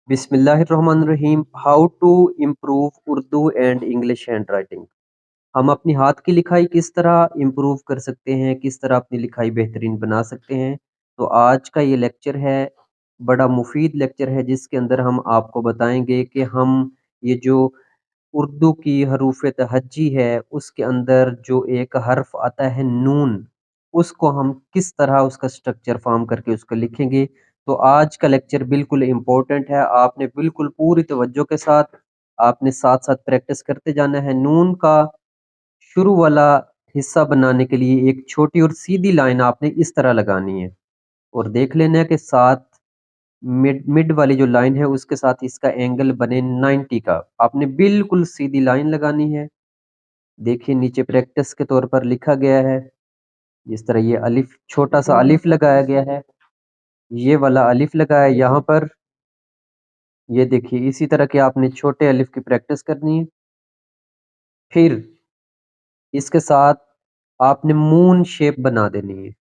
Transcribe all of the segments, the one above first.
बिस्मिल्लाहिर्रहमानिर्रहीम। How to improve Urdu and English handwriting. हम अपनी हाथ की लिखाई किस तरह इम्प्रूव कर सकते हैं, किस तरह अपनी लिखाई बेहतरीन बना सकते हैं। तो आज का ये लेक्चर है, बड़ा मुफीद लेक्चर है, जिसके अंदर हम आपको बताएंगे कि हम ये जो उर्दू की हरूफ तहज्जी है उसके अंदर जो एक हर्फ आता है नून, उसको हम किस तरह उसका स्ट्रक्चर फॉर्म करके उसको लिखेंगे। तो आज का लेक्चर बिल्कुल इम्पोर्टेंट है, आपने बिल्कुल पूरी तवज्जो के साथ आपने साथ साथ प्रैक्टिस करते जाना है। नून का शुरू वाला हिस्सा बनाने के लिए एक छोटी और सीधी लाइन आपने इस तरह लगानी है और देख लेना है कि साथ मिड मिड वाली जो लाइन है उसके साथ इसका एंगल बने 90 का। आपने बिल्कुल सीधी लाइन लगानी है। देखिए नीचे प्रैक्टिस के तौर पर लिखा गया है, इस तरह ये अलिफ, छोटा सा अलिफ लगाया गया है, ये वाला अलिफ लगाया है यहाँ पर। ये देखिए इसी तरह के आपने छोटे अलिफ की प्रैक्टिस करनी है। फिर इसके साथ आपने मून शेप बना देनी है।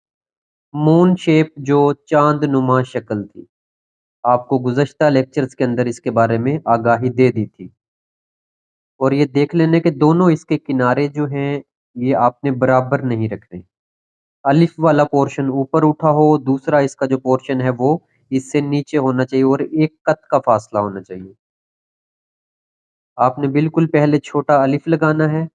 मून शेप जो चांद नुमा शक्ल थी, आपको गुज़श्ता लेक्चर्स के अंदर इसके बारे में आगाही दे दी थी। और ये देख लेने के दोनों इसके किनारे जो हैं ये आपने बराबर नहीं रखने। अलिफ वाला पोर्शन ऊपर उठा हो, दूसरा इसका जो पोर्शन है वो इससे नीचे होना चाहिए और एक कत का फासला होना चाहिए। आपने बिल्कुल पहले छोटा अलिफ लगाना है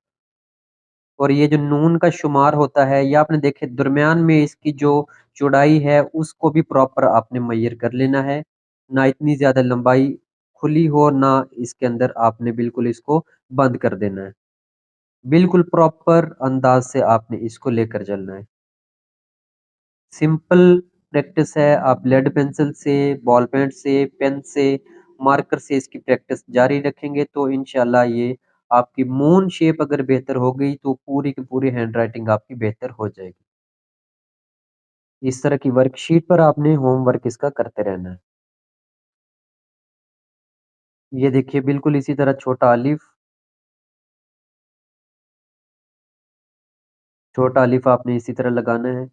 और ये जो नून का शुमार होता है ये आपने देखे दरमियान में इसकी जो चौड़ाई है उसको भी प्रॉपर आपने मुय्यर कर लेना है। ना इतनी ज़्यादा लंबाई खुली हो, ना इसके अंदर आपने बिल्कुल इसको बंद कर देना है। बिल्कुल प्रॉपर अंदाज से आपने इसको लेकर चलना है। सिंपल प्रैक्टिस है, आप लेड पेंसिल से, बॉल पेन से, पेन से, मार्कर से इसकी प्रैक्टिस जारी रखेंगे तो इंशाल्लाह ये आपकी मून शेप अगर बेहतर हो गई तो पूरी की पूरी हैंड राइटिंग आपकी बेहतर हो जाएगी। इस तरह की वर्कशीट पर आपने होमवर्क इसका करते रहना है। ये देखिए बिल्कुल इसी तरह छोटा अलिफ, छोटा अलिफ आपने इसी तरह लगाना है।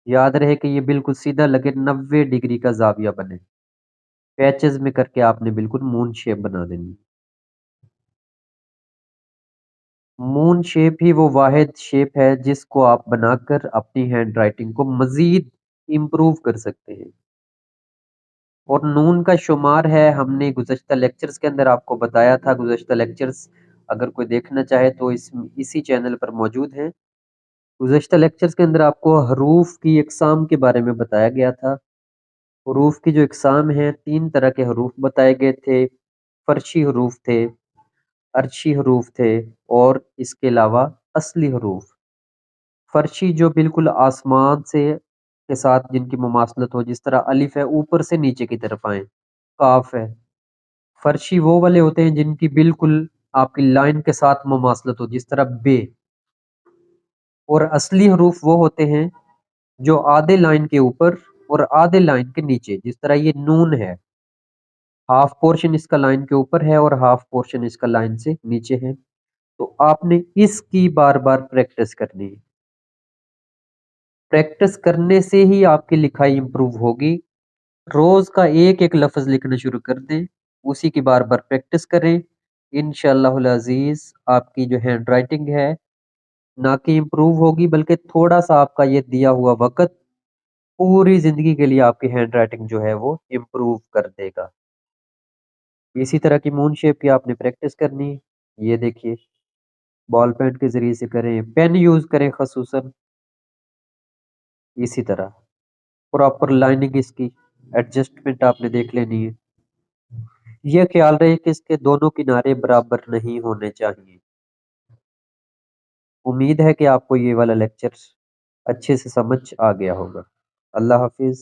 याद रहे कि ये बिल्कुल सीधा लगे, 90 डिग्री का जाविया बने। पैचेस में करके आपने बिल्कुल मून शेप बना देनी है। मून शेप ही वो वाहिद शेप है जिसको आप बनाकर अपनी हैंड राइटिंग को मजीद इम्प्रूव कर सकते हैं। और नून का शुमार है, हमने गुज़श्ता लेक्चर्स के अंदर आपको बताया था। गुज़श्ता लेक्चर्स अगर कोई देखना चाहे तो इसी चैनल पर मौजूद हैं। गुज़श्ता लेक्चर्स के अंदर आपको हरूफ की इकसाम के बारे में बताया गया था। हरूफ की जो इकसाम है, 3 तरह के हरूफ बताए गए थे। फर्शी हरूफ थे, अर्शी हरूफ थे और इसके अलावा असली हरूफ। फर्शी जो बिल्कुल आसमान से के साथ जिनकी मुमासलत हो, जिस तरह अलिफ है ऊपर से नीचे की तरफ आए, काफ है। फर्शी वो वाले होते हैं जिनकी बिल्कुल आपकी लाइन के साथ मुमासलत हो, जिस तरह बे। और असली हरूफ वो होते हैं जो आधे लाइन के ऊपर और आधे लाइन के नीचे, जिस तरह ये नून है, हाफ पोर्शन इसका लाइन के ऊपर है और हाफ पोर्शन इसका लाइन से नीचे है। तो आपने इसकी बार बार प्रैक्टिस करनी है। प्रैक्टिस करने से ही आपकी लिखाई इंप्रूव होगी। रोज का एक एक लफ्ज लिखना शुरू कर दें, उसी की बार बार प्रैक्टिस करें। इंशाअल्लाहुल अजीज आपकी जो हैंड राइटिंग है ना कि इम्प्रूव होगी, बल्कि थोड़ा सा आपका ये दिया हुआ वक्त पूरी जिंदगी के लिए आपकी हैंड राइटिंग जो है वो इम्प्रूव कर देगा। इसी तरह की मून शेप की आपने प्रैक्टिस करनी है। ये देखिए बॉल पेन के जरिए से करें, पेन यूज करें खसूसन। इसी तरह प्रॉपर लाइनिंग इसकी एडजस्टमेंट आपने देख लेनी है। ये ख्याल रहे कि इसके दोनों किनारे बराबर नहीं होने चाहिए। उम्मीद है कि आपको ये वाला लेक्चर अच्छे से समझ आ गया होगा। अल्लाह हाफिज।